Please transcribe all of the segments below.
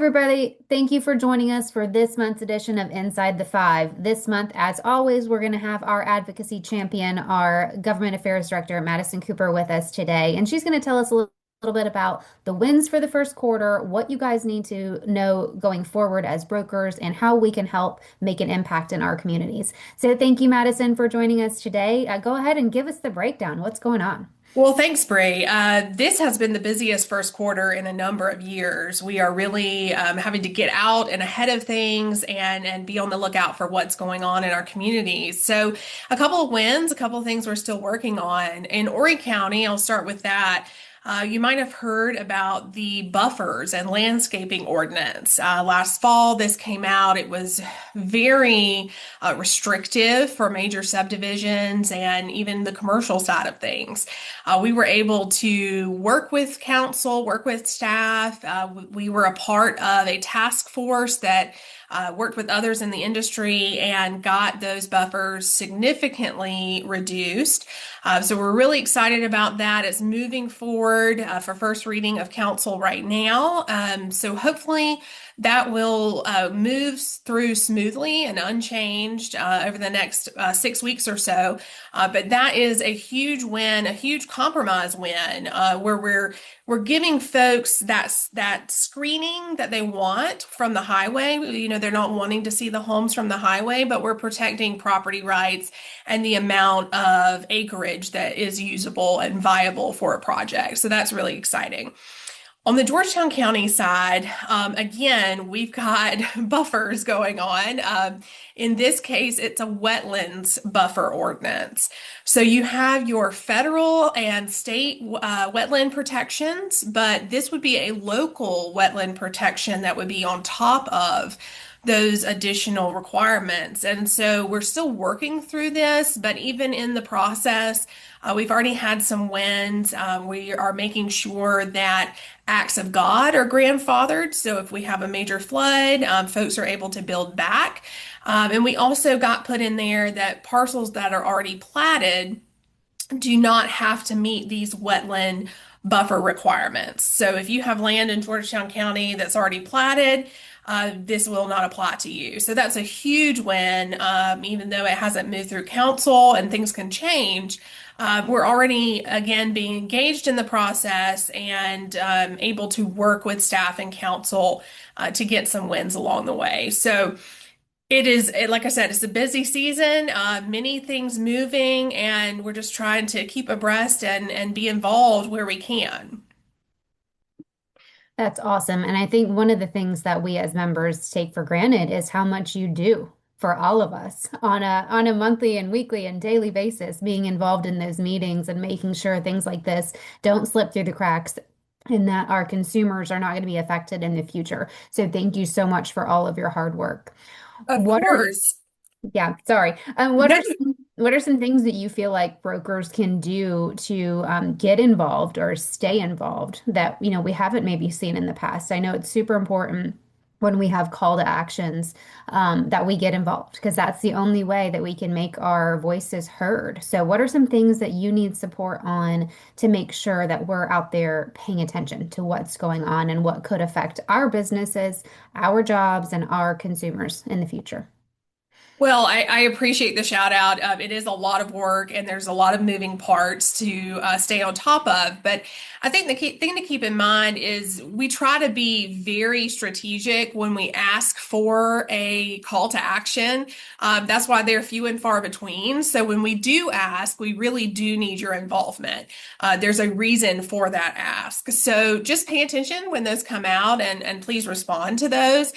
everybody. Thank you for joining us for this month's edition of Inside the Five. This month, as always, we're going to have our advocacy champion, our government affairs director, Madison Cooper, with us today. And she's going to tell us a little bit about the wins for the first quarter, what you guys need to know going forward as brokers, and how we can help make an impact in our communities. So thank you, Madison, for joining us today. Go ahead and give us the breakdown. What's going on? Well, thanks, Bree. This has been the busiest first quarter in a number of years. We are really having to get out and ahead of things and be on the lookout for what's going on in our communities. So, a couple of wins, a couple of things we're still working on. In Horry County, I'll start with that. You might have heard about the buffers and landscaping ordinance. Last fall, this came out. It was very restrictive for major subdivisions and even the commercial side of things. We were able to work with council, work with staff. We were a part of a task force that worked with others in the industry and got those buffers significantly reduced. So we're really excited about that. It's moving forward for first reading of council right now. So hopefully that will move through smoothly and unchanged over the next 6 weeks or so. But that is a huge win, a huge compromise win, where we're giving folks that screening that they want from the highway. You know, they're not wanting to see the homes from the highway, but we're protecting property rights and the amount of acreage that is usable and viable for a project. So that's really exciting. On the Georgetown County side, again, we've got buffers going on. In this case, it's a wetlands buffer ordinance. So you have your federal and state wetland protections, but this would be a local wetland protection that would be on top of those additional requirements. And so we're still working through this, but even in the process, we've already had some wins. We are making sure that acts of God are grandfathered. So if we have a major flood, folks are able to build back. And we also got put in there that parcels that are already platted do not have to meet these wetland buffer requirements. So if you have land in Georgetown County that's already platted, this will not apply to you. So that's a huge win, even though it hasn't moved through council and things can change. We're already, again, being engaged in the process and able to work with staff and council to get some wins along the way. So like I said, it's a busy season, many things moving, and we're just trying to keep abreast and be involved where we can. That's awesome. And I think one of the things that we as members take for granted is how much you do for all of us on a monthly and weekly and daily basis, being involved in those meetings and making sure things like this don't slip through the cracks and that our consumers are not going to be affected in the future. So thank you so much for all of your hard work. Of What are course. Yeah, sorry. What are some things that you feel like brokers can do to get involved or stay involved that we haven't maybe seen in the past? I know it's super important when we have call to actions that we get involved because that's the only way that we can make our voices heard. So, what are some things that you need support on to make sure that we're out there paying attention to what's going on and what could affect our businesses, our jobs, and our consumers in the future? Well, I appreciate the shout out. It is a lot of work and there's a lot of moving parts to stay on top of. But I think the key thing to keep in mind is we try to be very strategic when we ask for a call to action. That's why they're few and far between. So when we do ask, we really do need your involvement. There's a reason for that ask. So just pay attention when those come out and please respond to those.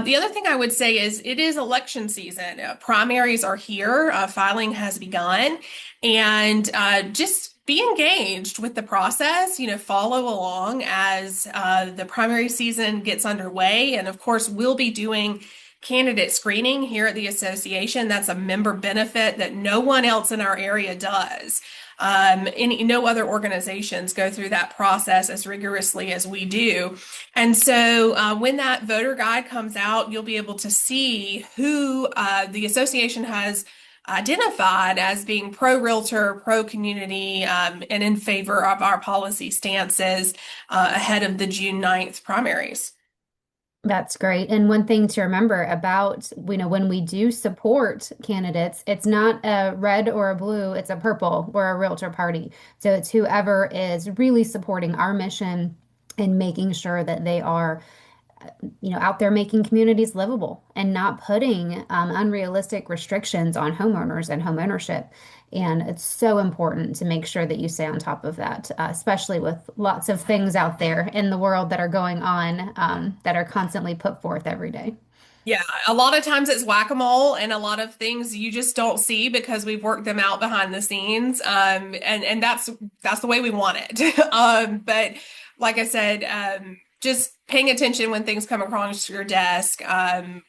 The other thing I would say is it is election season. Primaries are here. Filing has begun. And just be engaged with the process, follow along as the primary season gets underway. And of course, we'll be doing candidate screening here at the association. That's a member benefit that no one else in our area does. No other organizations go through that process as rigorously as we do. And so when that voter guide comes out, you'll be able to see who the association has identified as being pro-realtor, pro-community, and in favor of our policy stances ahead of the June 9th primaries. That's great. And one thing to remember about, when we do support candidates, it's not a red or a blue, it's a purple or a realtor party. So it's whoever is really supporting our mission and making sure that they are out there making communities livable and not putting unrealistic restrictions on homeowners and homeownership. And it's so important to make sure that you stay on top of that, especially with lots of things out there in the world that are going on that are constantly put forth every day. Yeah, a lot of times it's whack-a-mole and a lot of things you just don't see because we've worked them out behind the scenes. And that's the way we want it. But like I said, just paying attention when things come across your desk.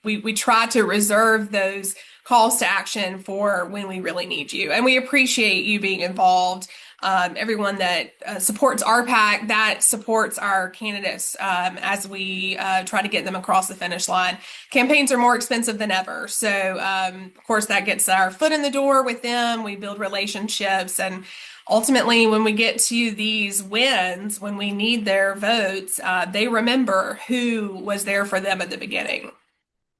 We try to reserve those calls to action for when we really need you. And we appreciate you being involved. Everyone that supports RPAC, that supports our candidates as we try to get them across the finish line. Campaigns are more expensive than ever. So, of course, that gets our foot in the door with them. We build relationships. And ultimately, when we get to these wins, when we need their votes, they remember who was there for them at the beginning.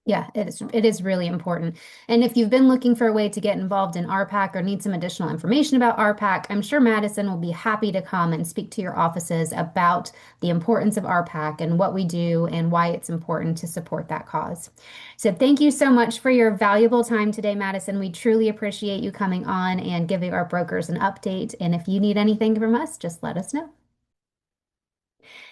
Yeah, it is really important. And if you've been looking for a way to get involved in RPAC or need some additional information about RPAC, I'm sure Madison will be happy to come and speak to your offices about the importance of RPAC and what we do and why it's important to support that cause. So thank you so much for your valuable time today, Madison. We truly appreciate you coming on and giving our brokers an update. And if you need anything from us, just let us know.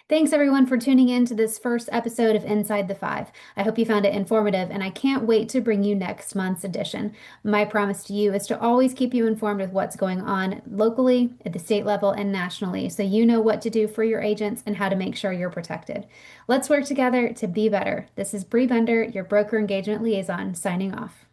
Thanks everyone for tuning in to this first episode of Inside the Five. I hope you found it informative, and I can't wait to bring you next month's edition. My promise to you is to always keep you informed with what's going on locally, at the state level, and nationally, so you know what to do for your agents and how to make sure you're protected. Let's work together to be better. This is Bree Bender, your broker engagement liaison, signing off.